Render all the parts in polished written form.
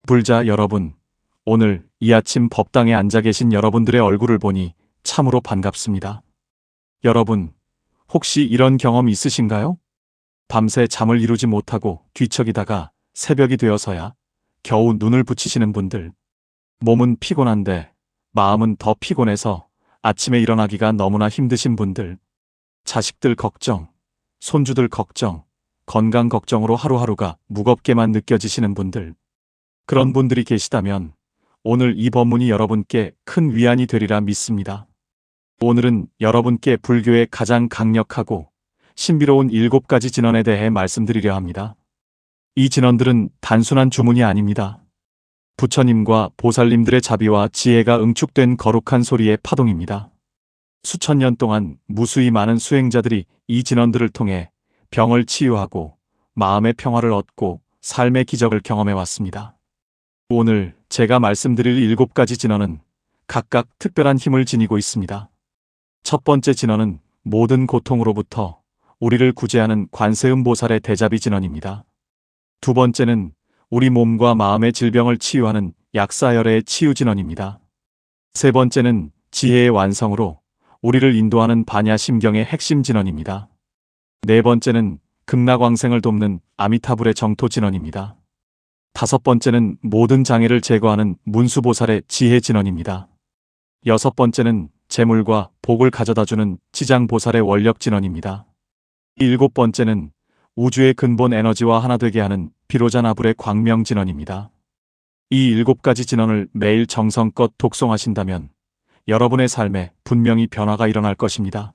불자 여러분, 오늘 이 아침 법당에 앉아 계신 여러분들의 얼굴을 보니 참으로 반갑습니다. 여러분, 혹시 이런 경험 있으신가요? 밤새 잠을 이루지 못하고 뒤척이다가 새벽이 되어서야 겨우 눈을 붙이시는 분들. 몸은 피곤한데 마음은 더 피곤해서 아침에 일어나기가 너무나 힘드신 분들. 자식들 걱정, 손주들 걱정, 건강 걱정으로 하루하루가 무겁게만 느껴지시는 분들. 그런 분들이 계시다면 오늘 이 법문이 여러분께 큰 위안이 되리라 믿습니다. 오늘은 여러분께 불교의 가장 강력하고 신비로운 7가지 진언에 대해 말씀드리려 합니다. 이 진언들은 단순한 주문이 아닙니다. 부처님과 보살님들의 자비와 지혜가 응축된 거룩한 소리의 파동입니다. 수천 년 동안 무수히 많은 수행자들이 이 진언들을 통해 병을 치유하고 마음의 평화를 얻고 삶의 기적을 경험해 왔습니다. 오늘 제가 말씀드릴 7가지 진언은 각각 특별한 힘을 지니고 있습니다. 첫 번째 진언은 모든 고통으로부터 우리를 구제하는 관세음보살의 대자비 진언입니다. 두 번째는 우리 몸과 마음의 질병을 치유하는 약사열의 치유 진언입니다. 세 번째는 지혜의 완성으로 우리를 인도하는 반야심경의 핵심 진언입니다. 네 번째는 극락왕생을 돕는 아미타불의 정토 진언입니다. 다섯 번째는 모든 장애를 제거하는 문수보살의 지혜 진언입니다. 여섯 번째는 재물과 복을 가져다주는 지장보살의 원력 진언입니다. 일곱 번째는 우주의 근본 에너지와 하나 되게 하는 비로자나불의 광명 진언입니다. 이 7가지 진언을 매일 정성껏 독송하신다면 여러분의 삶에 분명히 변화가 일어날 것입니다.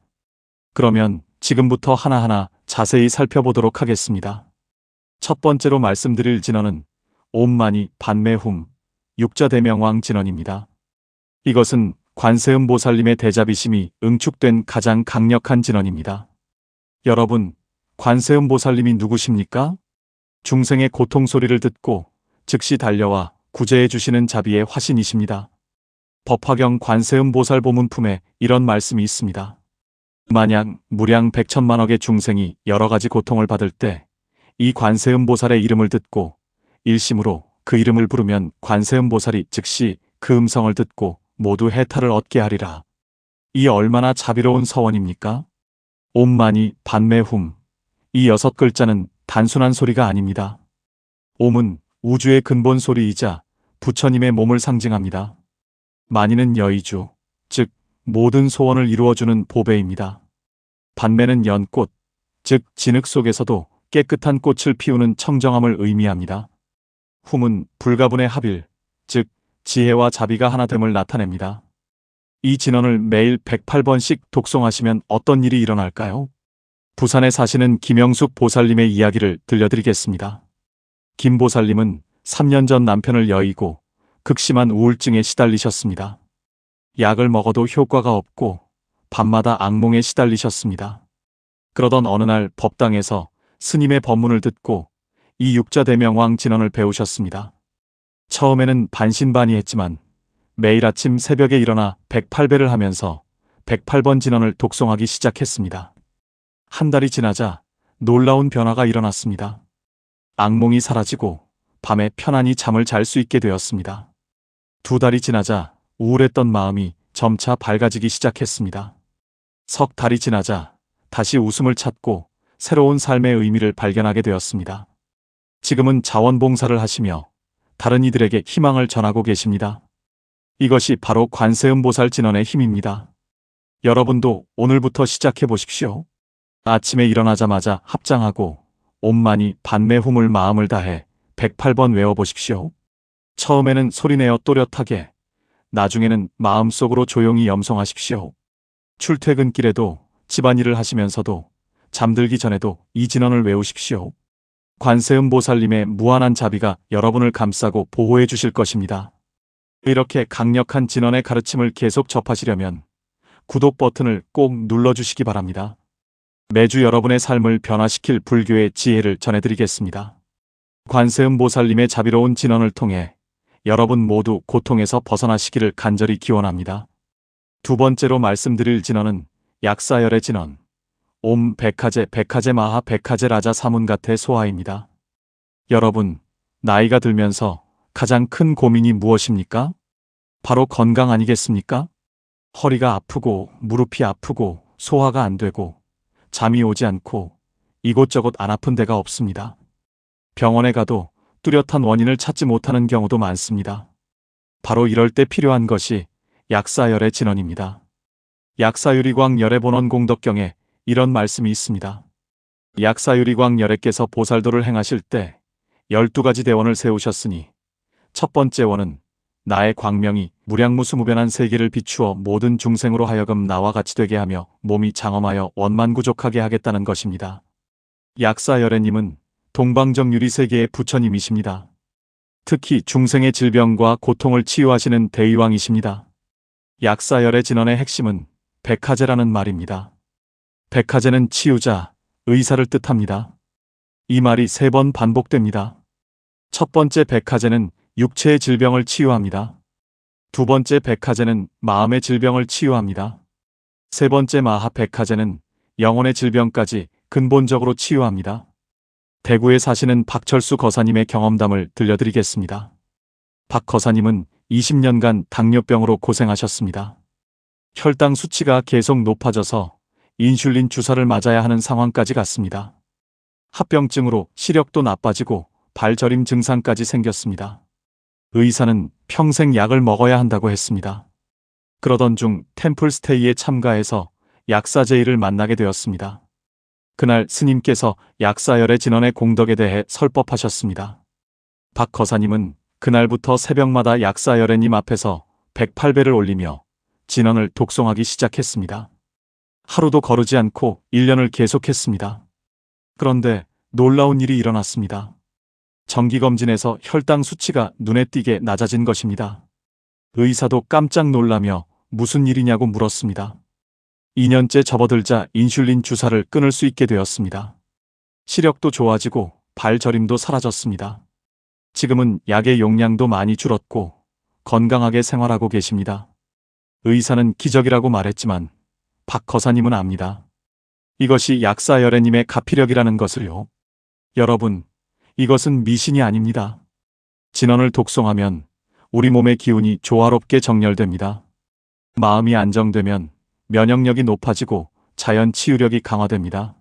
그러면 지금부터 하나하나 자세히 살펴보도록 하겠습니다. 첫 번째로 말씀드릴 진언은 옴마니 반매훔 육자대명왕 진언입니다. 이것은 관세음보살님의 대자비심이 응축된 가장 강력한 진언입니다. 여러분, 관세음보살님이 누구십니까? 중생의 고통 소리를 듣고 즉시 달려와 구제해 주시는 자비의 화신이십니다. 법화경 관세음보살 보문품에 이런 말씀이 있습니다. 만약 무량 백천만억의 중생이 여러 가지 고통을 받을 때 이 관세음보살의 이름을 듣고 일심으로 그 이름을 부르면 관세음보살이 즉시 그 음성을 듣고 모두 해탈을 얻게 하리라. 이 얼마나 자비로운 서원입니까? 옴마니 반매훔. 이 6글자는 단순한 소리가 아닙니다. 옴은 우주의 근본 소리이자 부처님의 몸을 상징합니다. 마니는 여의주, 즉 모든 소원을 이루어주는 보배입니다. 반매는 연꽃, 즉 진흙 속에서도 깨끗한 꽃을 피우는 청정함을 의미합니다. 훔은 불가분의 합일, 즉 지혜와 자비가 하나됨을 나타냅니다. 이 진언을 매일 108번씩 독송하시면 어떤 일이 일어날까요? 부산에 사시는 김영숙 보살님의 이야기를 들려드리겠습니다. 김 보살님은 3년 전 남편을 여의고 극심한 우울증에 시달리셨습니다. 약을 먹어도 효과가 없고 밤마다 악몽에 시달리셨습니다. 그러던 어느 날 법당에서 스님의 법문을 듣고 이 육자대명왕 진언을 배우셨습니다. 처음에는 반신반의했지만 매일 아침 새벽에 일어나 108배를 하면서 108번 진언을 독송하기 시작했습니다. 한 달이 지나자 놀라운 변화가 일어났습니다. 악몽이 사라지고 밤에 편안히 잠을 잘 수 있게 되었습니다. 2달이 지나자 우울했던 마음이 점차 밝아지기 시작했습니다. 3달이 지나자 다시 웃음을 찾고 새로운 삶의 의미를 발견하게 되었습니다. 지금은 자원봉사를 하시며 다른 이들에게 희망을 전하고 계십니다. 이것이 바로 관세음보살 진언의 힘입니다. 여러분도 오늘부터 시작해 보십시오. 아침에 일어나자마자 합장하고 옴마니 반매훔을 마음을 다해 108번 외워보십시오. 처음에는 소리내어 또렷하게, 나중에는 마음속으로 조용히 염송하십시오. 출퇴근길에도 집안일을 하시면서도 잠들기 전에도 이 진언을 외우십시오. 관세음보살님의 무한한 자비가 여러분을 감싸고 보호해 주실 것입니다. 이렇게 강력한 진언의 가르침을 계속 접하시려면 구독 버튼을 꼭 눌러주시기 바랍니다. 매주 여러분의 삶을 변화시킬 불교의 지혜를 전해드리겠습니다. 관세음보살님의 자비로운 진언을 통해 여러분 모두 고통에서 벗어나시기를 간절히 기원합니다. 두 번째로 말씀드릴 진언은 약사열의 진언, 옴 백화제 백화제 마하 백화제 라자 사문가테 소하입니다. 여러분, 나이가 들면서 가장 큰 고민이 무엇입니까? 바로 건강 아니겠습니까? 허리가 아프고 무릎이 아프고 소화가 안 되고 잠이 오지 않고 이곳저곳 안 아픈 데가 없습니다. 병원에 가도 뚜렷한 원인을 찾지 못하는 경우도 많습니다. 바로 이럴 때 필요한 것이 약사열의 진원입니다. 약사유리광 열애본원 공덕경에 이런 말씀이 있습니다. 약사유리광 열애께서 보살도를 행하실 때 12가지 대원을 세우셨으니 첫 번째 원은 나의 광명이 무량무수무변한 세계를 비추어 모든 중생으로 하여금 나와 같이 되게 하며 몸이 장엄하여 원만구족하게 하겠다는 것입니다. 약사열애님은 동방정유리 세계의 부처님이십니다. 특히 중생의 질병과 고통을 치유하시는 대의왕이십니다. 약사열애 진원의 핵심은 백화제라는 말입니다. 백화제는 치유자, 의사를 뜻합니다. 이 말이 3번 반복됩니다. 첫 번째 백화제는 육체의 질병을 치유합니다. 두 번째 백화제는 마음의 질병을 치유합니다. 세 번째 마하 백화제는 영혼의 질병까지 근본적으로 치유합니다. 대구에 사시는 박철수 거사님의 경험담을 들려드리겠습니다. 박 거사님은 20년간 당뇨병으로 고생하셨습니다. 혈당 수치가 계속 높아져서 인슐린 주사를 맞아야 하는 상황까지 갔습니다. 합병증으로 시력도 나빠지고 발저림 증상까지 생겼습니다. 의사는 평생 약을 먹어야 한다고 했습니다. 그러던 중 템플스테이에 참가해서 약사제이를 만나게 되었습니다. 그날 스님께서 약사열의 진원의 공덕에 대해 설법하셨습니다. 박 거사님은 그날부터 새벽마다 약사열애님 앞에서 108배를 올리며 진원을 독송하기 시작했습니다. 하루도 거르지 않고 1년을 계속했습니다. 그런데 놀라운 일이 일어났습니다. 정기검진에서 혈당 수치가 눈에 띄게 낮아진 것입니다. 의사도 깜짝 놀라며 무슨 일이냐고 물었습니다. 2년째 접어들자 인슐린 주사를 끊을 수 있게 되었습니다. 시력도 좋아지고 발저림도 사라졌습니다. 지금은 약의 용량도 많이 줄었고 건강하게 생활하고 계십니다. 의사는 기적이라고 말했지만 박 거사님은 압니다. 이것이 약사열애님의 가피력이라는 것을요. 여러분, 이것은 미신이 아닙니다. 진원을 독송하면 우리 몸의 기운이 조화롭게 정렬됩니다. 마음이 안정되면 면역력이 높아지고 자연 치유력이 강화됩니다.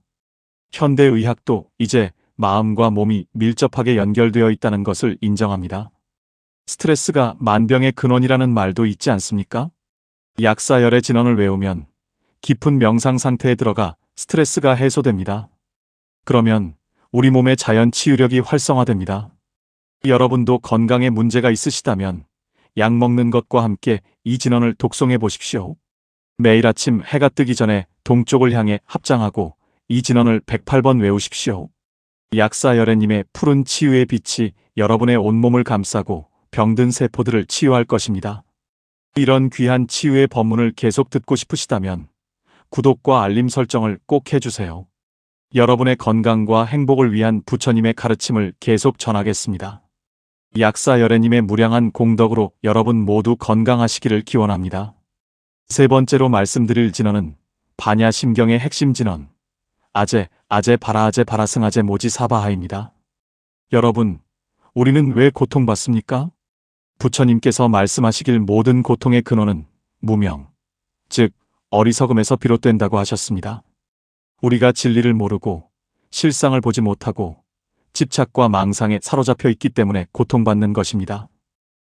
현대의학도 이제 마음과 몸이 밀접하게 연결되어 있다는 것을 인정합니다. 스트레스가 만병의 근원이라는 말도 있지 않습니까? 약사열의 진원을 외우면 깊은 명상 상태에 들어가 스트레스가 해소됩니다. 그러면 우리 몸의 자연 치유력이 활성화됩니다. 여러분도 건강에 문제가 있으시다면 약 먹는 것과 함께 이 진원을 독송해 보십시오. 매일 아침 해가 뜨기 전에 동쪽을 향해 합장하고 이 진원을 108번 외우십시오. 약사열애님의 푸른 치유의 빛이 여러분의 온몸을 감싸고 병든 세포들을 치유할 것입니다. 이런 귀한 치유의 법문을 계속 듣고 싶으시다면 구독과 알림 설정을 꼭 해주세요. 여러분의 건강과 행복을 위한 부처님의 가르침을 계속 전하겠습니다. 약사열애님의 무량한 공덕으로 여러분 모두 건강하시기를 기원합니다. 세 번째로 말씀드릴 진원은 반야심경의 핵심 진원, 아제, 아제, 바라아제, 바라승아제, 모지사바하입니다. 여러분, 우리는 왜 고통받습니까? 부처님께서 말씀하시길 모든 고통의 근원은 무명, 즉 어리석음에서 비롯된다고 하셨습니다. 우리가 진리를 모르고 실상을 보지 못하고 집착과 망상에 사로잡혀 있기 때문에 고통받는 것입니다.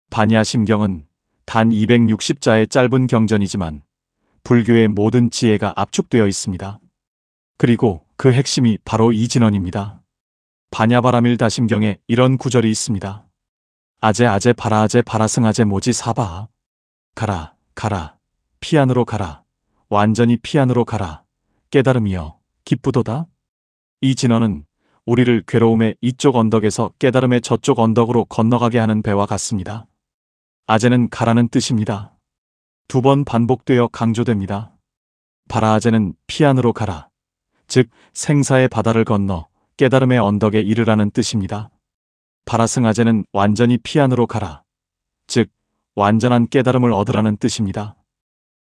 반야심경은 단 260자의 짧은 경전이지만 불교의 모든 지혜가 압축되어 있습니다. 그리고 그 핵심이 바로 이 진원입니다. 반야바라밀 다심경에 이런 구절이 있습니다. 아제 아제 바라아제 바라승아제 모지사바. 가라 가라 피안으로 가라 완전히 피안으로 가라 깨달음이여 기쁘도다. 이 진원은 우리를 괴로움의 이쪽 언덕에서 깨달음의 저쪽 언덕으로 건너가게 하는 배와 같습니다. 아제는 가라는 뜻입니다. 2번 반복되어 강조됩니다. 바라아제는 피안으로 가라, 즉 생사의 바다를 건너 깨달음의 언덕에 이르라는 뜻입니다. 바라승아제는 완전히 피안으로 가라, 즉 완전한 깨달음을 얻으라는 뜻입니다.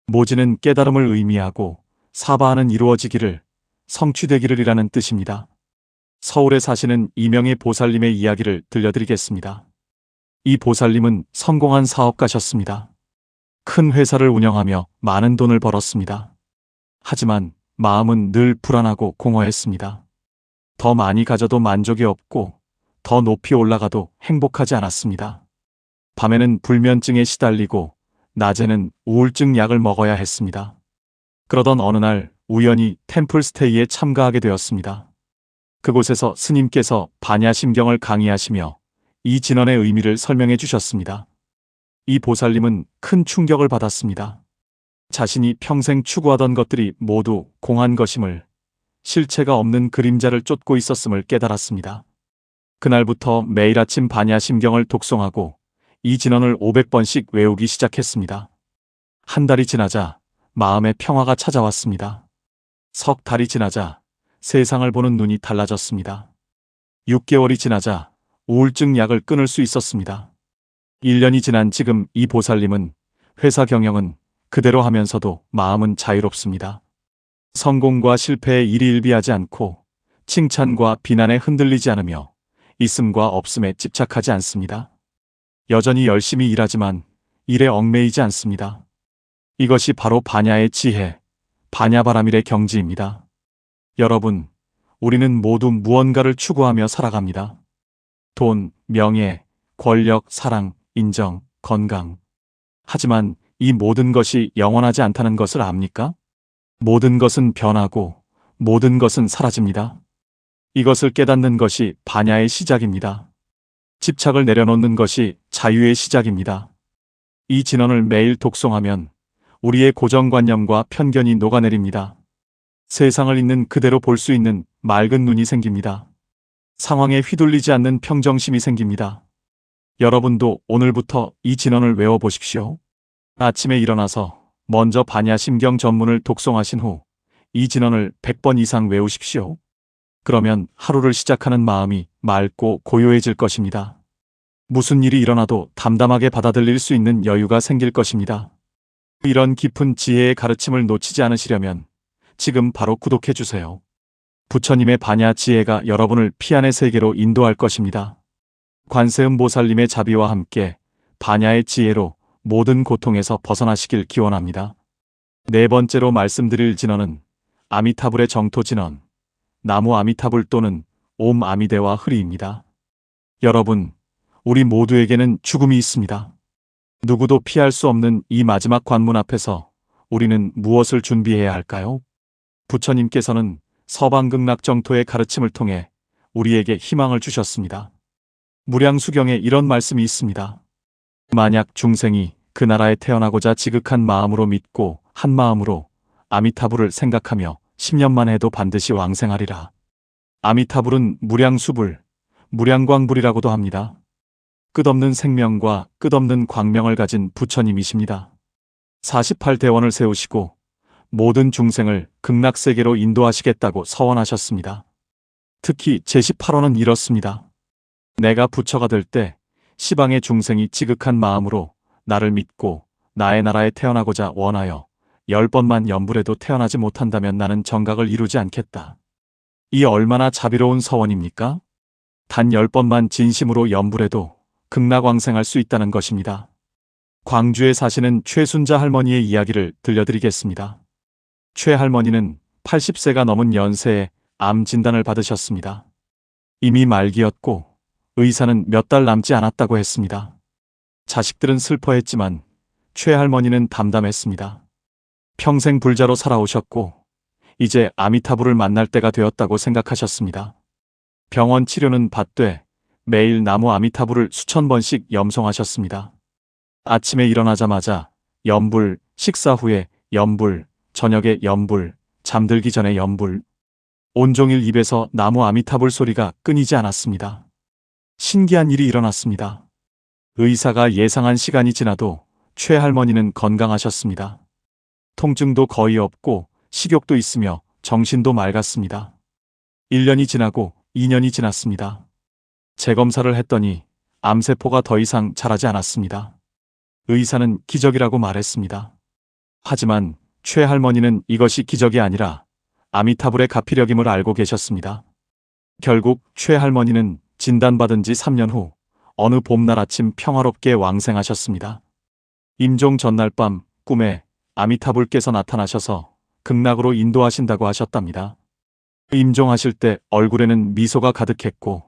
모지는 깨달음을 의미하고 사바하는 이루어지기를, 성취되기를 이라는 뜻입니다. 서울에 사시는 이명희 보살님의 이야기를 들려드리겠습니다. 이 보살님은 성공한 사업가셨습니다. 큰 회사를 운영하며 많은 돈을 벌었습니다. 하지만 마음은 늘 불안하고 공허했습니다. 더 많이 가져도 만족이 없고 더 높이 올라가도 행복하지 않았습니다. 밤에는 불면증에 시달리고 낮에는 우울증 약을 먹어야 했습니다. 그러던 어느 날 우연히 템플스테이에 참가하게 되었습니다. 그곳에서 스님께서 반야심경을 강의하시며 이 진언의 의미를 설명해 주셨습니다. 이 보살님은 큰 충격을 받았습니다. 자신이 평생 추구하던 것들이 모두 공한 것임을, 실체가 없는 그림자를 쫓고 있었음을 깨달았습니다. 그날부터 매일 아침 반야심경을 독송하고 이 진언을 500번씩 외우기 시작했습니다. 한 달이 지나자 마음의 평화가 찾아왔습니다. 석 달이 지나자 세상을 보는 눈이 달라졌습니다. 6개월이 지나자 우울증 약을 끊을 수 있었습니다. 1년이 지난 지금 이 보살님은 회사 경영은 그대로 하면서도 마음은 자유롭습니다. 성공과 실패에 일희일비하지 않고 칭찬과 비난에 흔들리지 않으며 있음과 없음에 집착하지 않습니다. 여전히 열심히 일하지만 일에 얽매이지 않습니다. 이것이 바로 반야의 지혜, 반야바라밀의 경지입니다. 여러분, 우리는 모두 무언가를 추구하며 살아갑니다. 돈, 명예, 권력, 사랑, 인정, 건강. 하지만 이 모든 것이 영원하지 않다는 것을 압니까? 모든 것은 변하고 모든 것은 사라집니다. 이것을 깨닫는 것이 반야의 시작입니다. 집착을 내려놓는 것이 자유의 시작입니다. 이 진언을 매일 독송하면 우리의 고정관념과 편견이 녹아내립니다. 세상을 있는 그대로 볼 수 있는 맑은 눈이 생깁니다. 상황에 휘둘리지 않는 평정심이 생깁니다. 여러분도 오늘부터 이 진언을 외워보십시오. 아침에 일어나서 먼저 반야심경 전문을 독송하신 후 이 진언을 100번 이상 외우십시오. 그러면 하루를 시작하는 마음이 맑고 고요해질 것입니다. 무슨 일이 일어나도 담담하게 받아들일 수 있는 여유가 생길 것입니다. 이런 깊은 지혜의 가르침을 놓치지 않으시려면 지금 바로 구독해주세요. 부처님의 반야 지혜가 여러분을 피안의 세계로 인도할 것입니다. 관세음 보살님의 자비와 함께 반야의 지혜로 모든 고통에서 벗어나시길 기원합니다. 네 번째로 말씀드릴 진언은 아미타불의 정토 진언, 나무 아미타불 또는 옴 아미대와 흐리입니다. 여러분, 우리 모두에게는 죽음이 있습니다. 누구도 피할 수 없는 이 마지막 관문 앞에서 우리는 무엇을 준비해야 할까요? 부처님께서는 서방극락 정토의 가르침을 통해 우리에게 희망을 주셨습니다. 무량수경에 이런 말씀이 있습니다. 만약 중생이 그 나라에 태어나고자 지극한 마음으로 믿고 한 마음으로 아미타불을 생각하며 10년만 해도 반드시 왕생하리라. 아미타불은 무량수불, 무량광불이라고도 합니다. 끝없는 생명과 끝없는 광명을 가진 부처님이십니다. 48대원을 세우시고 모든 중생을 극락세계로 인도하시겠다고 서원하셨습니다. 특히 제18호는 이렇습니다. 내가 부처가 될 때 시방의 중생이 지극한 마음으로 나를 믿고 나의 나라에 태어나고자 원하여 10번만 연불해도 태어나지 못한다면 나는 정각을 이루지 않겠다. 이 얼마나 자비로운 서원입니까? 단 10번만 진심으로 연불해도 극락왕생할 수 있다는 것입니다. 광주에 사시는 최순자 할머니의 이야기를 들려드리겠습니다. 최 할머니는 80세가 넘은 연세에 암 진단을 받으셨습니다. 이미 말기였고 의사는 몇 달 남지 않았다고 했습니다. 자식들은 슬퍼했지만 최 할머니는 담담했습니다. 평생 불자로 살아오셨고 이제 아미타불을 만날 때가 되었다고 생각하셨습니다. 병원 치료는 받되 매일 나무 아미타불을 수천 번씩 염송하셨습니다. 아침에 일어나자마자 염불, 식사 후에 염불, 저녁에 염불, 잠들기 전에 염불. 온종일 입에서 나무 아미타불 소리가 끊이지 않았습니다. 신기한 일이 일어났습니다. 의사가 예상한 시간이 지나도 최 할머니는 건강하셨습니다. 통증도 거의 없고 식욕도 있으며 정신도 맑았습니다. 1년이 지나고 2년이 지났습니다. 재검사를 했더니 암세포가 더 이상 자라지 않았습니다. 의사는 기적이라고 말했습니다. 하지만 최 할머니는 이것이 기적이 아니라 아미타불의 가피력임을 알고 계셨습니다. 결국 최 할머니는 진단받은 지 3년 후 어느 봄날 아침 평화롭게 왕생하셨습니다. 임종 전날 밤 꿈에 아미타불께서 나타나셔서 극락으로 인도하신다고 하셨답니다. 임종하실 때 얼굴에는 미소가 가득했고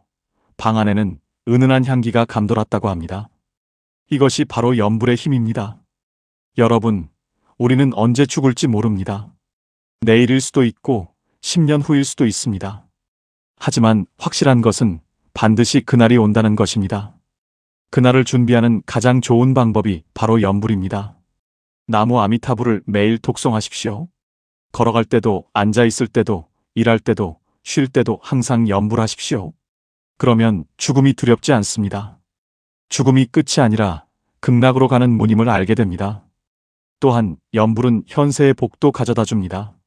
방 안에는 은은한 향기가 감돌았다고 합니다. 이것이 바로 염불의 힘입니다. 여러분, 우리는 언제 죽을지 모릅니다. 내일일 수도 있고 10년 후일 수도 있습니다. 하지만 확실한 것은 반드시 그날이 온다는 것입니다. 그날을 준비하는 가장 좋은 방법이 바로 염불입니다. 나무 아미타불을 매일 독송하십시오. 걸어갈 때도, 앉아 있을 때도, 일할 때도, 쉴 때도 항상 염불하십시오. 그러면 죽음이 두렵지 않습니다. 죽음이 끝이 아니라 극락으로 가는 문임을 알게 됩니다. 또한 염불은 현세의 복도 가져다 줍니다.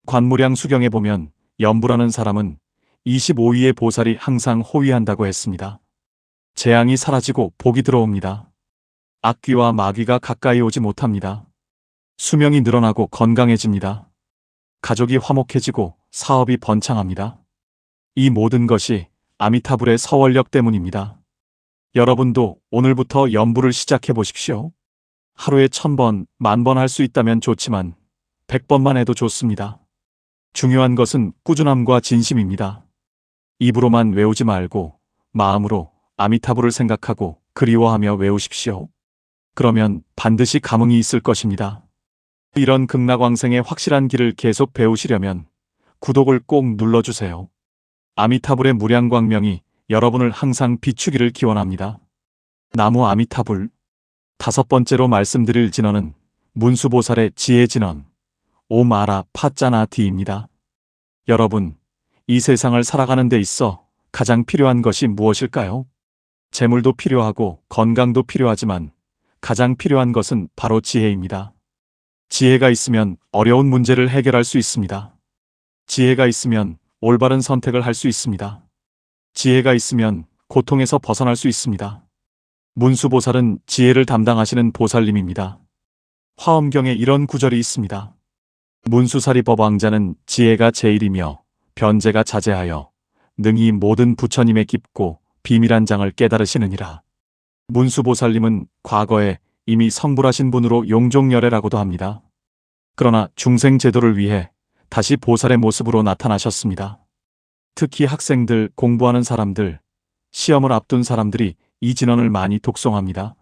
관무량 수경에 보면 염불하는 사람은 25위의 보살이 항상 호위한다고 했습니다. 재앙이 사라지고 복이 들어옵니다. 악귀와 마귀가 가까이 오지 못합니다. 수명이 늘어나고 건강해집니다. 가족이 화목해지고 사업이 번창합니다. 이 모든 것이 아미타불의 서원력 때문입니다. 여러분도 오늘부터 염불을 시작해 보십시오. 하루에 1000번, 10,000번 할 수 있다면 좋지만 100번만 해도 좋습니다. 중요한 것은 꾸준함과 진심입니다. 입으로만 외우지 말고 마음으로 아미타불을 생각하고 그리워하며 외우십시오. 그러면 반드시 감흥이 있을 것입니다. 이런 극락왕생의 확실한 길을 계속 배우시려면 구독을 꼭 눌러주세요. 아미타불의 무량광명이 여러분을 항상 비추기를 기원합니다. 나무 아미타불. 5번째로 말씀드릴 진언은 문수보살의 지혜 진언 오마라 파짜나 디입니다. 여러분, 이 세상을 살아가는 데 있어 가장 필요한 것이 무엇일까요? 재물도 필요하고 건강도 필요하지만 가장 필요한 것은 바로 지혜입니다. 지혜가 있으면 어려운 문제를 해결할 수 있습니다. 지혜가 있으면 올바른 선택을 할 수 있습니다. 지혜가 있으면 고통에서 벗어날 수 있습니다. 문수보살은 지혜를 담당하시는 보살님입니다. 화엄경에 이런 구절이 있습니다. 문수사리법 왕자는 지혜가 제일이며 변제가 자제하여 능히 모든 부처님의 깊고 비밀한 장을 깨달으시느니라. 문수보살님은 과거에 이미 성불하신 분으로 용종열애라고도 합니다. 그러나 중생 제도를 위해 다시 보살의 모습으로 나타나셨습니다. 특히 학생들, 공부하는 사람들, 시험을 앞둔 사람들이 이 진언을 많이 독송합니다.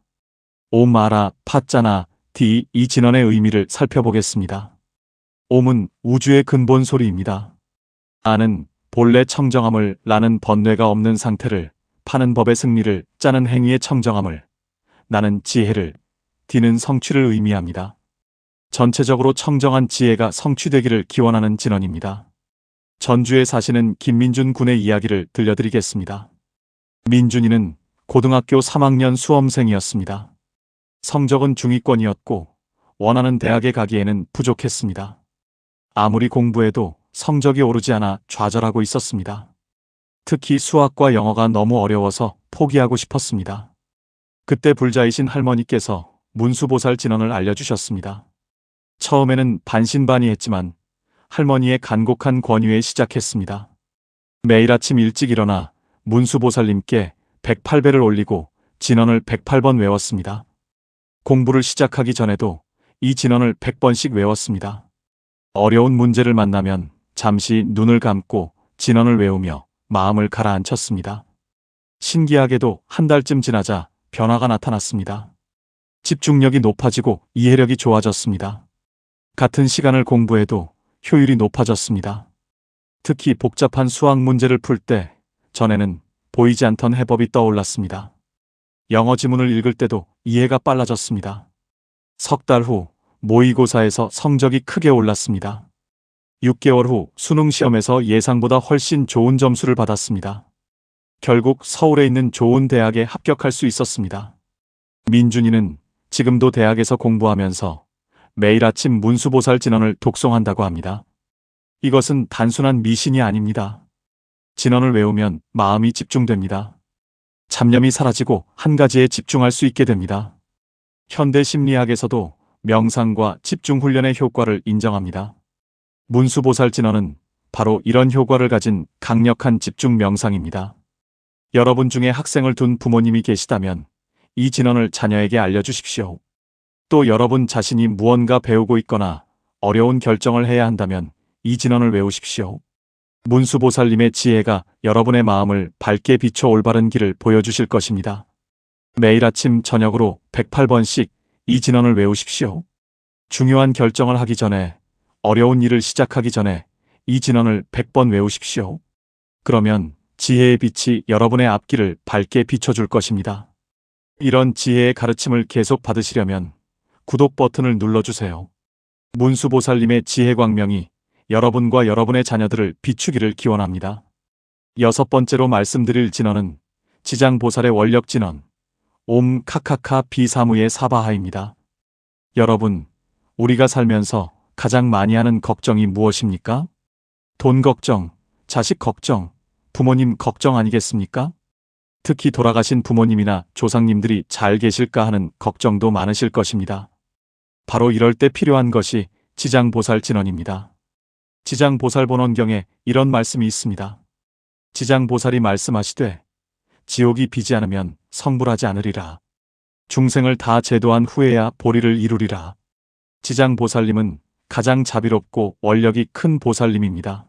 옴마라 파짜나 디 이 진언의 의미를 살펴보겠습니다. 옴은 우주의 근본 소리입니다. 아는 본래 청정함을, 라는 번뇌가 없는 상태를, 파는 법의 승리를, 짜는 행위의 청정함을, 나는 지혜를, 디는 성취를 의미합니다. 전체적으로 청정한 지혜가 성취되기를 기원하는 진언입니다. 전주에 사시는 김민준 군의 이야기를 들려드리겠습니다. 민준이는 고등학교 3학년 수험생이었습니다. 성적은 중위권이었고 원하는 대학에 가기에는 부족했습니다. 아무리 공부해도 성적이 오르지 않아 좌절하고 있었습니다. 특히 수학과 영어가 너무 어려워서 포기하고 싶었습니다. 그때 불자이신 할머니께서 문수보살 진언을 알려주셨습니다. 처음에는 반신반의했지만 할머니의 간곡한 권유에 시작했습니다. 매일 아침 일찍 일어나 문수보살님께 108배를 올리고 진언을 108번 외웠습니다. 공부를 시작하기 전에도 이 진언을 100번씩 외웠습니다. 어려운 문제를 만나면 잠시 눈을 감고 진언을 외우며 마음을 가라앉혔습니다. 신기하게도 한 달쯤 지나자 변화가 나타났습니다. 집중력이 높아지고 이해력이 좋아졌습니다. 같은 시간을 공부해도 효율이 높아졌습니다. 특히 복잡한 수학 문제를 풀 때 전에는 보이지 않던 해법이 떠올랐습니다. 영어 지문을 읽을 때도 이해가 빨라졌습니다. 석 달 후 모의고사에서 성적이 크게 올랐습니다. 6개월 후 수능 시험에서 예상보다 훨씬 좋은 점수를 받았습니다. 결국 서울에 있는 좋은 대학에 합격할 수 있었습니다. 민준이는 지금도 대학에서 공부하면서 매일 아침 문수보살 진언을 독송한다고 합니다. 이것은 단순한 미신이 아닙니다. 진언을 외우면 마음이 집중됩니다. 잡념이 사라지고 한 가지에 집중할 수 있게 됩니다. 현대 심리학에서도 명상과 집중 훈련의 효과를 인정합니다. 문수보살 진언은 바로 이런 효과를 가진 강력한 집중 명상입니다. 여러분 중에 학생을 둔 부모님이 계시다면 이 진언을 자녀에게 알려주십시오. 또 여러분 자신이 무언가 배우고 있거나 어려운 결정을 해야 한다면 이 진언을 외우십시오. 문수보살님의 지혜가 여러분의 마음을 밝게 비춰 올바른 길을 보여주실 것입니다. 매일 아침 저녁으로 108번씩 이 진언을 외우십시오. 중요한 결정을 하기 전에, 어려운 일을 시작하기 전에 이 진언을 100번 외우십시오. 그러면 지혜의 빛이 여러분의 앞길을 밝게 비춰줄 것입니다. 이런 지혜의 가르침을 계속 받으시려면 구독 버튼을 눌러주세요. 문수보살님의 지혜 광명이 여러분과 여러분의 자녀들을 비추기를 기원합니다. 6번째로 말씀드릴 진언은 지장보살의 원력 진언, 옴 카카카 비사무예 사바하입니다. 여러분, 우리가 살면서 가장 많이 하는 걱정이 무엇입니까? 돈 걱정, 자식 걱정, 부모님 걱정 아니겠습니까? 특히 돌아가신 부모님이나 조상님들이 잘 계실까 하는 걱정도 많으실 것입니다. 바로 이럴 때 필요한 것이 지장보살 진언입니다. 지장보살본원경에 이런 말씀이 있습니다. 지장보살이 말씀하시되 지옥이 비지 않으면 성불하지 않으리라. 중생을 다 제도한 후에야 보리를 이루리라. 지장보살님은 가장 자비롭고 원력이 큰 보살님입니다.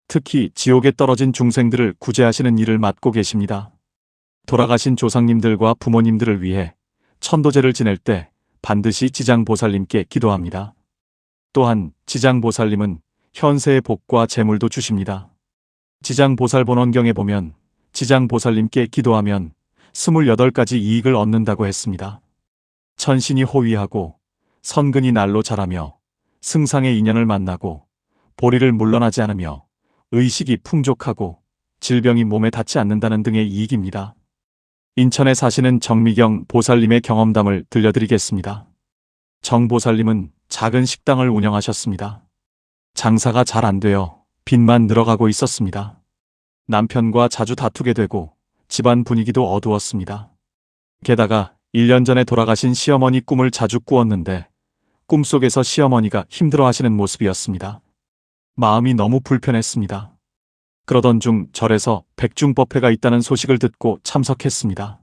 특히 지옥에 떨어진 중생들을 구제하시는 일을 맡고 계십니다. 돌아가신 조상님들과 부모님들을 위해 천도제를 지낼 때 반드시 지장보살님께 기도합니다. 또한 지장보살님은 현세의 복과 재물도 주십니다. 지장보살본원경에 보면 지장보살님께 기도하면 28가지 이익을 얻는다고 했습니다. 천신이 호위하고 선근이 날로 자라며 승상의 인연을 만나고 보리를 물러나지 않으며 의식이 풍족하고 질병이 몸에 닿지 않는다는 등의 이익입니다. 인천에 사시는 정미경 보살님의 경험담을 들려드리겠습니다. 정 보살님은 작은 식당을 운영하셨습니다. 장사가 잘 안 되어 빚만 늘어가고 있었습니다. 남편과 자주 다투게 되고 집안 분위기도 어두웠습니다. 게다가 1년 전에 돌아가신 시어머니 꿈을 자주 꾸었는데 꿈속에서 시어머니가 힘들어하시는 모습이었습니다. 마음이 너무 불편했습니다. 그러던 중 절에서 백중법회가 있다는 소식을 듣고 참석했습니다.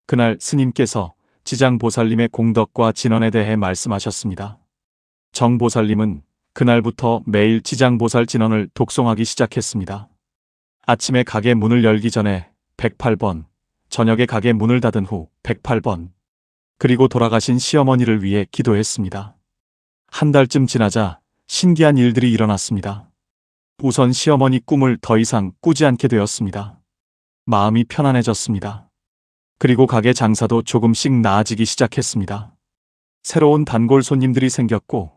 그날 스님께서 지장보살님의 공덕과 진언에 대해 말씀하셨습니다. 정보살님은 그날부터 매일 지장보살 진언을 독송하기 시작했습니다. 아침에 가게 문을 열기 전에 108번, 저녁에 가게 문을 닫은 후 108번, 그리고 돌아가신 시어머니를 위해 기도했습니다. 한 달쯤 지나자 신기한 일들이 일어났습니다. 우선 시어머니 꿈을 더 이상 꾸지 않게 되었습니다. 마음이 편안해졌습니다. 그리고 가게 장사도 조금씩 나아지기 시작했습니다. 새로운 단골 손님들이 생겼고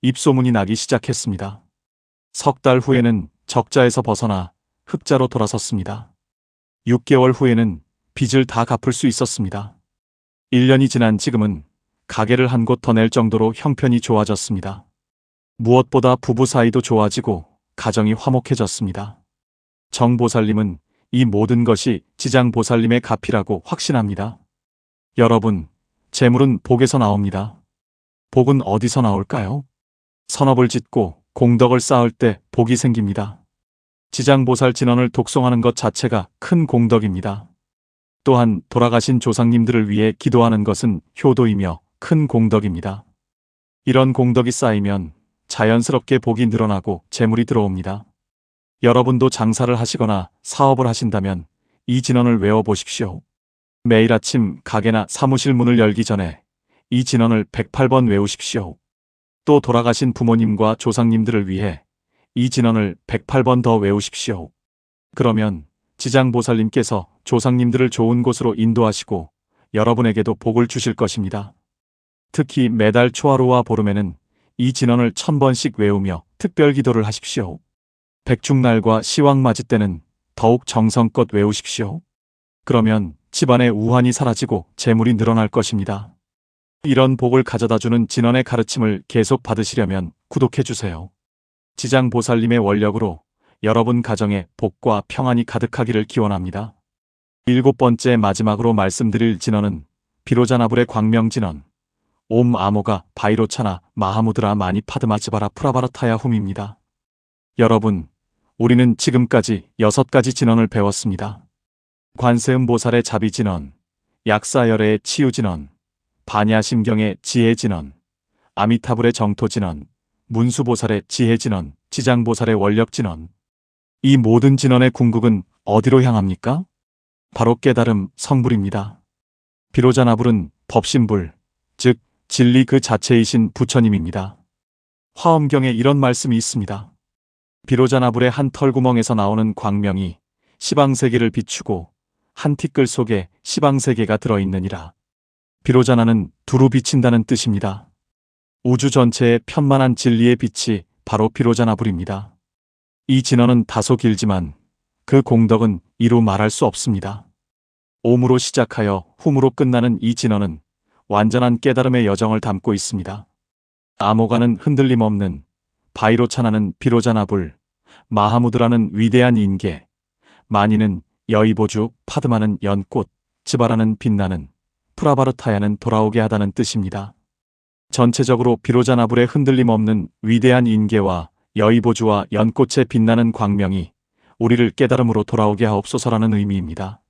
입소문이 나기 시작했습니다. 석 달 후에는 적자에서 벗어나 흑자로 돌아섰습니다. 6개월 후에는 빚을 다 갚을 수 있었습니다. 1년이 지난 지금은 가게를 한 곳 더 낼 정도로 형편이 좋아졌습니다. 무엇보다 부부 사이도 좋아지고 가정이 화목해졌습니다. 정보살님은 이 모든 것이 지장보살님의 값이라고 확신합니다. 여러분, 재물은 복에서 나옵니다. 복은 어디서 나올까요? 선업을 짓고 공덕을 쌓을 때 복이 생깁니다. 지장보살 진언을 독송하는 것 자체가 큰 공덕입니다. 또한 돌아가신 조상님들을 위해 기도하는 것은 효도이며 큰 공덕입니다. 이런 공덕이 쌓이면 자연스럽게 복이 늘어나고 재물이 들어옵니다. 여러분도 장사를 하시거나 사업을 하신다면 이 진언을 외워보십시오. 매일 아침 가게나 사무실 문을 열기 전에 이 진언을 108번 외우십시오. 또 돌아가신 부모님과 조상님들을 위해 이 진언을 108번 더 외우십시오. 그러면 지장보살님께서 조상님들을 좋은 곳으로 인도하시고 여러분에게도 복을 주실 것입니다. 특히 매달 초하루와 보름에는 이 진언을 1000번씩 외우며 특별 기도를 하십시오. 백중날과 시황맞이 때는 더욱 정성껏 외우십시오. 그러면 집안의 우환이 사라지고 재물이 늘어날 것입니다. 이런 복을 가져다주는 진언의 가르침을 계속 받으시려면 구독해주세요. 지장보살님의 원력으로 여러분 가정에 복과 평안이 가득하기를 기원합니다. 7번째 마지막으로 말씀드릴 진언은 비로자나불의 광명진언, 옴 아모가 바이로차나 마하무드라 마니 파드마즈바라 프라바라타야 훔입니다. 여러분, 우리는 지금까지 6가지 진언을 배웠습니다. 관세음보살의 자비진언, 약사열애의 치유진언, 반야심경의 지혜진언, 아미타불의 정토진언, 문수보살의 지혜진언, 지장보살의 원력진언. 이 모든 진언의 궁극은 어디로 향합니까? 바로 깨달음, 성불입니다. 비로자나불은 법신불, 즉 진리 그 자체이신 부처님입니다. 화엄경에 이런 말씀이 있습니다. 비로자나불의 한 털구멍에서 나오는 광명이 시방세계를 비추고 한 티끌 속에 시방세계가 들어있느니라. 비로자나는 두루 비친다는 뜻입니다. 우주 전체의 편만한 진리의 빛이 바로 비로자나불입니다. 이 진언은 다소 길지만 그 공덕은 이루 말할 수 없습니다. 옴으로 시작하여 훔으로 끝나는 이 진언은 완전한 깨달음의 여정을 담고 있습니다. 아모가는 흔들림 없는, 바이로차나는 비로자나불, 마하무드라는 위대한 인계, 마니는 여의보주, 파드마는 연꽃, 츠바라는 빛나는, 프라바르타야는 돌아오게 하다는 뜻입니다. 전체적으로 비로자나불의 흔들림 없는 위대한 인계와 여의보주와 연꽃의 빛나는 광명이 우리를 깨달음으로 돌아오게 하옵소서라는 의미입니다.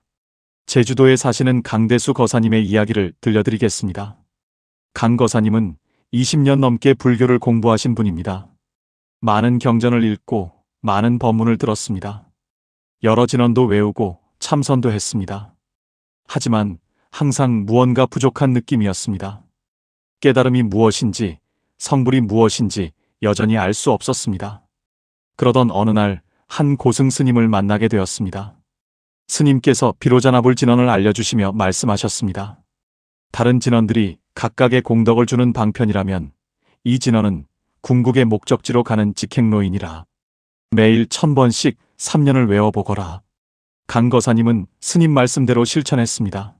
제주도에 사시는 강대수 거사님의 이야기를 들려드리겠습니다. 강 거사님은 20년 넘게 불교를 공부하신 분입니다. 많은 경전을 읽고 많은 법문을 들었습니다. 여러 진언도 외우고 참선도 했습니다. 하지만 항상 무언가 부족한 느낌이었습니다. 깨달음이 무엇인지, 성불이 무엇인지 여전히 알 수 없었습니다. 그러던 어느 날 한 고승 스님을 만나게 되었습니다. 스님께서 비로자나불 진언을 알려주시며 말씀하셨습니다. 다른 진언들이 각각의 공덕을 주는 방편이라면 이 진언은 궁극의 목적지로 가는 직행로이니라. 매일 1000번씩 3년을 외워보거라. 강 거사님은 스님 말씀대로 실천했습니다.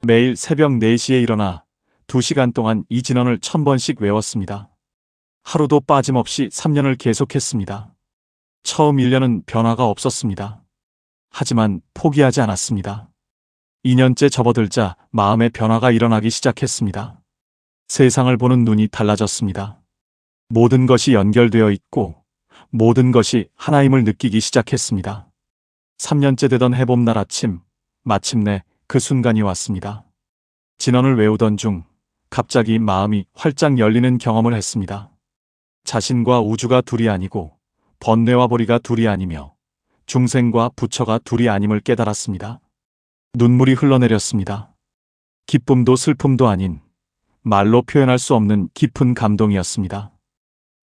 매일 새벽 4시에 일어나 2시간 동안 이 진언을 1000번씩 외웠습니다. 하루도 빠짐없이 3년을 계속했습니다. 처음 1년은 변화가 없었습니다. 하지만 포기하지 않았습니다. 2년째 접어들자 마음의 변화가 일어나기 시작했습니다. 세상을 보는 눈이 달라졌습니다. 모든 것이 연결되어 있고 모든 것이 하나임을 느끼기 시작했습니다. 3년째 되던 해봄날 아침, 마침내 그 순간이 왔습니다. 진언을 외우던 중 갑자기 마음이 활짝 열리는 경험을 했습니다. 자신과 우주가 둘이 아니고 번뇌와 보리가 둘이 아니며 중생과 부처가 둘이 아님을 깨달았습니다. 눈물이 흘러내렸습니다. 기쁨도 슬픔도 아닌 말로 표현할 수 없는 깊은 감동이었습니다.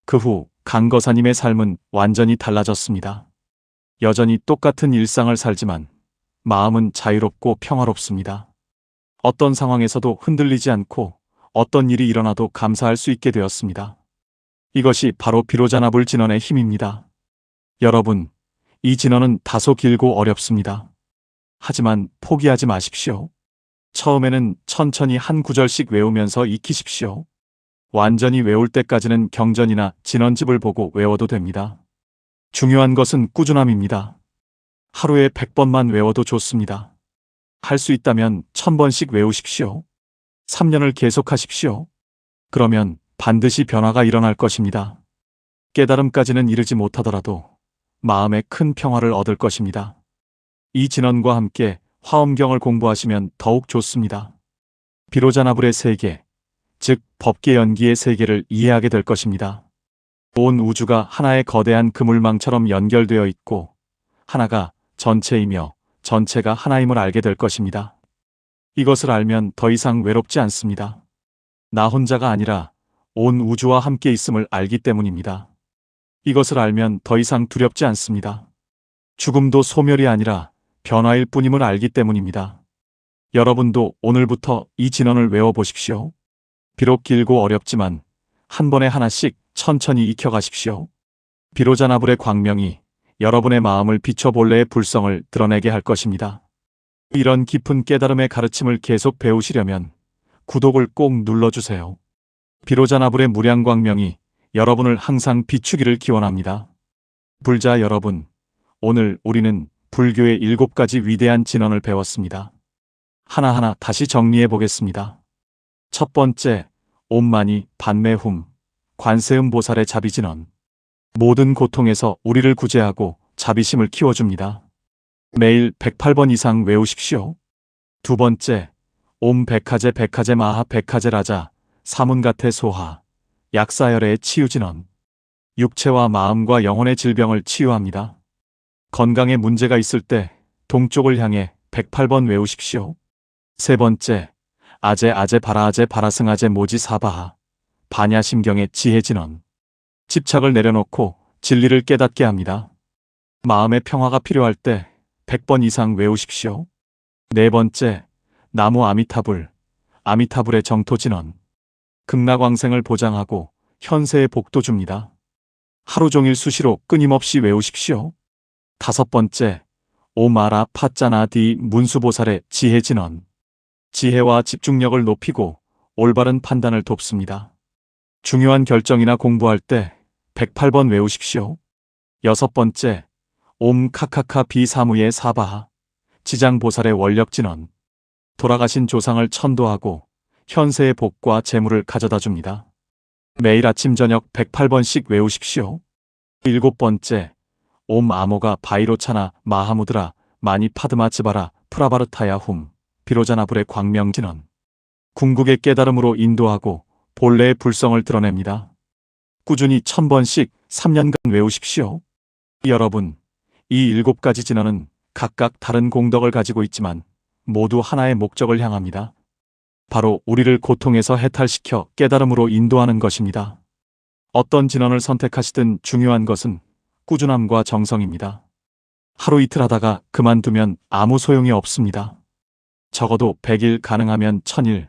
그 후 강거사님의 삶은 완전히 달라졌습니다. 여전히 똑같은 일상을 살지만 마음은 자유롭고 평화롭습니다. 어떤 상황에서도 흔들리지 않고 어떤 일이 일어나도 감사할 수 있게 되었습니다. 이것이 바로 비로자나불 진언의 힘입니다. 여러분, 이 진언은 다소 길고 어렵습니다. 하지만 포기하지 마십시오. 처음에는 천천히 한 구절씩 외우면서 익히십시오. 완전히 외울 때까지는 경전이나 진언집을 보고 외워도 됩니다. 중요한 것은 꾸준함입니다. 하루에 100번만 외워도 좋습니다. 할 수 있다면 1000번씩 외우십시오. 3년을 계속하십시오. 그러면 반드시 변화가 일어날 것입니다. 깨달음까지는 이르지 못하더라도 마음에 큰 평화를 얻을 것입니다. 이 진언과 함께 화엄경을 공부하시면 더욱 좋습니다. 비로자나불의 세계, 즉 법계 연기의 세계를 이해하게 될 것입니다. 온 우주가 하나의 거대한 그물망처럼 연결되어 있고 하나가 전체이며 전체가 하나임을 알게 될 것입니다. 이것을 알면 더 이상 외롭지 않습니다. 나 혼자가 아니라 온 우주와 함께 있음을 알기 때문입니다. 이것을 알면 더 이상 두렵지 않습니다. 죽음도 소멸이 아니라 변화일 뿐임을 알기 때문입니다. 여러분도 오늘부터 이 진언을 외워보십시오. 비록 길고 어렵지만 한 번에 하나씩 천천히 익혀가십시오. 비로자나불의 광명이 여러분의 마음을 비춰 본래의 불성을 드러내게 할 것입니다. 이런 깊은 깨달음의 가르침을 계속 배우시려면 구독을 꼭 눌러주세요. 비로자나불의 무량광명이 여러분을 항상 비추기를 기원합니다. 불자 여러분, 오늘 우리는 불교의 7가지 위대한 진언을 배웠습니다. 하나하나 다시 정리해 보겠습니다. 첫 번째, 옴마니 반매훔, 관세음보살의 자비진언. 모든 고통에서 우리를 구제하고 자비심을 키워줍니다. 매일 108번 이상 외우십시오. 두 번째, 옴 백화제 백화제 마하 백화제 라자 사문가테 소하 약사열의 치유진언. 육체와 마음과 영혼의 질병을 치유합니다. 건강에 문제가 있을 때 동쪽을 향해 108번 외우십시오. 세 번째, 아제 아제 바라아제 바라승아제 모지 사바하 반야심경의 지혜진언. 집착을 내려놓고 진리를 깨닫게 합니다. 마음의 평화가 필요할 때 100번 이상 외우십시오. 네 번째, 나무 아미타불, 아미타불의 정토진언. 극락왕생을 보장하고 현세의 복도 줍니다. 하루 종일 수시로 끊임없이 외우십시오. 다섯 번째, 오마라 파짜나디 문수보살의 지혜진언. 지혜와 집중력을 높이고 올바른 판단을 돕습니다. 중요한 결정이나 공부할 때 108번 외우십시오. 여섯 번째, 옴 카카카 비사무의 사바하 지장보살의 원력진언. 돌아가신 조상을 천도하고 현세의 복과 재물을 가져다 줍니다. 매일 아침 저녁 108번씩 외우십시오. 일곱 번째, 옴 아모가 바이로차나 마하무드라 마니 파드마 츠바라 프라바르타야 훔 비로자나불의 광명진언. 궁극의 깨달음으로 인도하고 본래의 불성을 드러냅니다. 꾸준히 1000번씩 3년간 외우십시오. 여러분, 이 7가지 진언은 각각 다른 공덕을 가지고 있지만 모두 하나의 목적을 향합니다. 바로 우리를 고통에서 해탈시켜 깨달음으로 인도하는 것입니다. 어떤 진언을 선택하시든 중요한 것은 꾸준함과 정성입니다. 하루 이틀 하다가 그만두면 아무 소용이 없습니다. 적어도 100일 가능하면 1000일,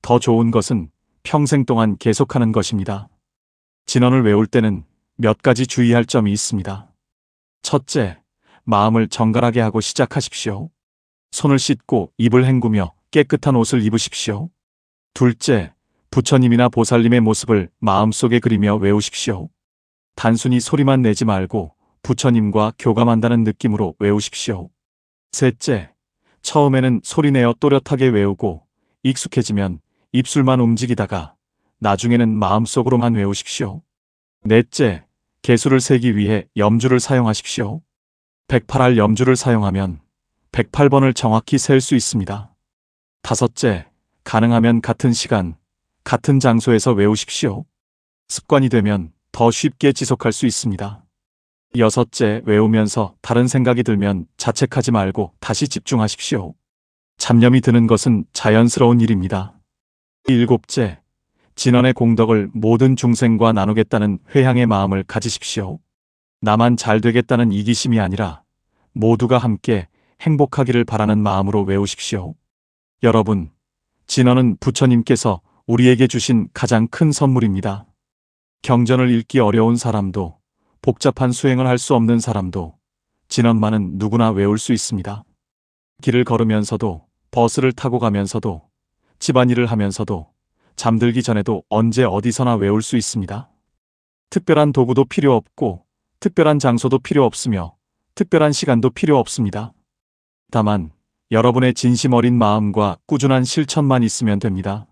더 좋은 것은 평생 동안 계속하는 것입니다. 진언을 외울 때는 몇 가지 주의할 점이 있습니다. 첫째, 마음을 정갈하게 하고 시작하십시오. 손을 씻고 입을 헹구며 깨끗한 옷을 입으십시오. 둘째, 부처님이나 보살님의 모습을 마음속에 그리며 외우십시오. 단순히 소리만 내지 말고 부처님과 교감한다는 느낌으로 외우십시오. 셋째, 처음에는 소리내어 또렷하게 외우고 익숙해지면 입술만 움직이다가 나중에는 마음속으로만 외우십시오. 넷째, 개수를 세기 위해 염주를 사용하십시오. 108알 염주를 사용하면 108번을 정확히 셀 수 있습니다. 다섯째, 가능하면 같은 시간, 같은 장소에서 외우십시오. 습관이 되면 더 쉽게 지속할 수 있습니다. 여섯째, 외우면서 다른 생각이 들면 자책하지 말고 다시 집중하십시오. 잡념이 드는 것은 자연스러운 일입니다. 일곱째, 진언의 공덕을 모든 중생과 나누겠다는 회향의 마음을 가지십시오. 나만 잘 되겠다는 이기심이 아니라 모두가 함께 행복하기를 바라는 마음으로 외우십시오. 여러분, 진언은 부처님께서 우리에게 주신 가장 큰 선물입니다. 경전을 읽기 어려운 사람도 복잡한 수행을 할 수 없는 사람도 진언만은 누구나 외울 수 있습니다. 길을 걸으면서도 버스를 타고 가면서도 집안일을 하면서도 잠들기 전에도 언제 어디서나 외울 수 있습니다. 특별한 도구도 필요 없고 특별한 장소도 필요 없으며 특별한 시간도 필요 없습니다. 다만 여러분의 진심 어린 마음과 꾸준한 실천만 있으면 됩니다.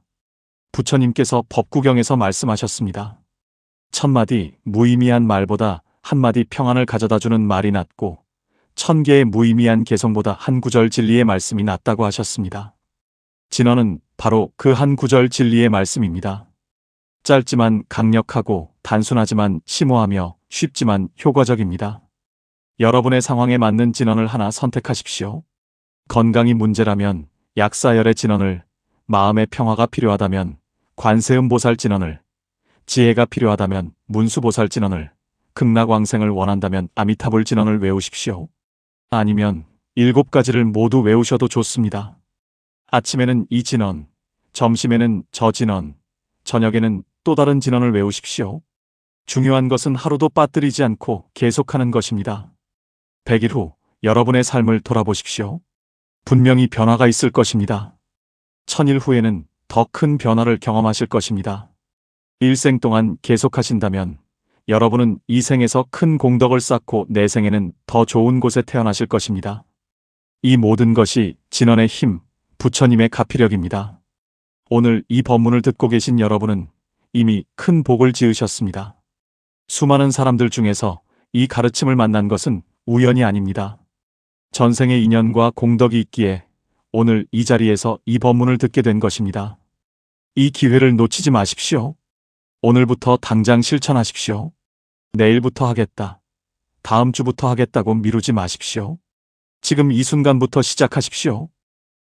부처님께서 법구경에서 말씀하셨습니다. 1000마디 무의미한 말보다 한마디 평안을 가져다주는 말이 낫고 1000개의 무의미한 개성보다 한 구절 진리의 말씀이 낫다고 하셨습니다. 진언은 바로 그 한 구절 진리의 말씀입니다. 짧지만 강력하고 단순하지만 심오하며 쉽지만 효과적입니다. 여러분의 상황에 맞는 진언을 하나 선택하십시오. 건강이 문제라면 약사열의 진언을, 마음의 평화가 필요하다면 관세음보살 진언을, 지혜가 필요하다면 문수보살 진언을, 극락왕생을 원한다면 아미타불 진언을 외우십시오. 아니면 7가지를 모두 외우셔도 좋습니다. 아침에는 이 진언, 점심에는 저 진언, 저녁에는 또 다른 진언을 외우십시오. 중요한 것은 하루도 빠뜨리지 않고 계속하는 것입니다. 100일 후 여러분의 삶을 돌아보십시오. 분명히 변화가 있을 것입니다. 1000일 후에는 더 큰 변화를 경험하실 것입니다. 일생 동안 계속하신다면 여러분은 이 생에서 큰 공덕을 쌓고 내생에는 더 좋은 곳에 태어나실 것입니다. 이 모든 것이 진언의 힘, 부처님의 가피력입니다. 오늘 이 법문을 듣고 계신 여러분은 이미 큰 복을 지으셨습니다. 수많은 사람들 중에서 이 가르침을 만난 것은 우연이 아닙니다. 전생의 인연과 공덕이 있기에 오늘 이 자리에서 이 법문을 듣게 된 것입니다. 이 기회를 놓치지 마십시오. 오늘부터 당장 실천하십시오. 내일부터 하겠다. 다음 주부터 하겠다고 미루지 마십시오. 지금 이 순간부터 시작하십시오.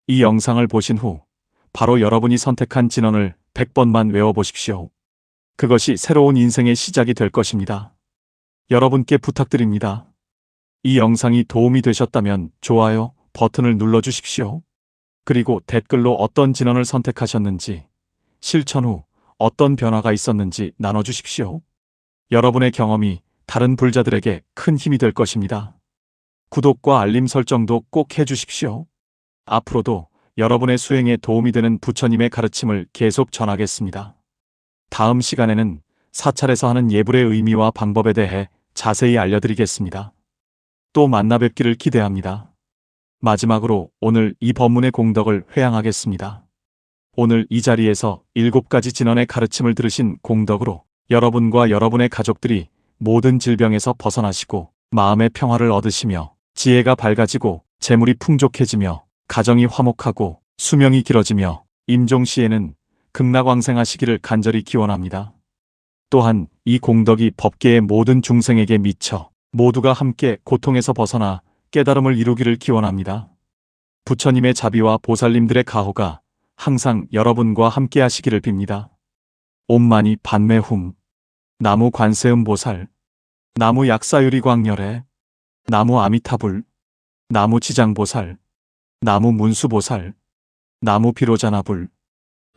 이 영상을 보신 후 바로 여러분이 선택한 진언을 100번만 외워보십시오. 그것이 새로운 인생의 시작이 될 것입니다. 여러분께 부탁드립니다. 이 영상이 도움이 되셨다면 좋아요 버튼을 눌러주십시오. 그리고 댓글로 어떤 진언을 선택하셨는지, 실천 후 어떤 변화가 있었는지 나눠주십시오. 여러분의 경험이 다른 불자들에게 큰 힘이 될 것입니다. 구독과 알림 설정도 꼭 해주십시오. 앞으로도 여러분의 수행에 도움이 되는 부처님의 가르침을 계속 전하겠습니다. 다음 시간에는 사찰에서 하는 예불의 의미와 방법에 대해 자세히 알려드리겠습니다. 또 만나 뵙기를 기대합니다. 마지막으로 오늘 이 법문의 공덕을 회양하겠습니다. 오늘 이 자리에서 7가지 진언의 가르침을 들으신 공덕으로 여러분과 여러분의 가족들이 모든 질병에서 벗어나시고 마음의 평화를 얻으시며 지혜가 밝아지고 재물이 풍족해지며 가정이 화목하고 수명이 길어지며 임종시에는 극락왕생하시기를 간절히 기원합니다. 또한 이 공덕이 법계의 모든 중생에게 미쳐 모두가 함께 고통에서 벗어나 깨달음을 이루기를 기원합니다. 부처님의 자비와 보살님들의 가호가 항상 여러분과 함께 하시기를 빕니다. 옴마니 반매훔 나무 관세음 보살, 나무 약사유리 광열애, 나무 아미타불, 나무 지장보살, 나무 문수보살, 나무 비로자나불.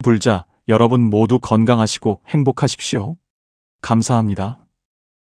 불자 여러분 모두 건강하시고 행복하십시오. 감사합니다.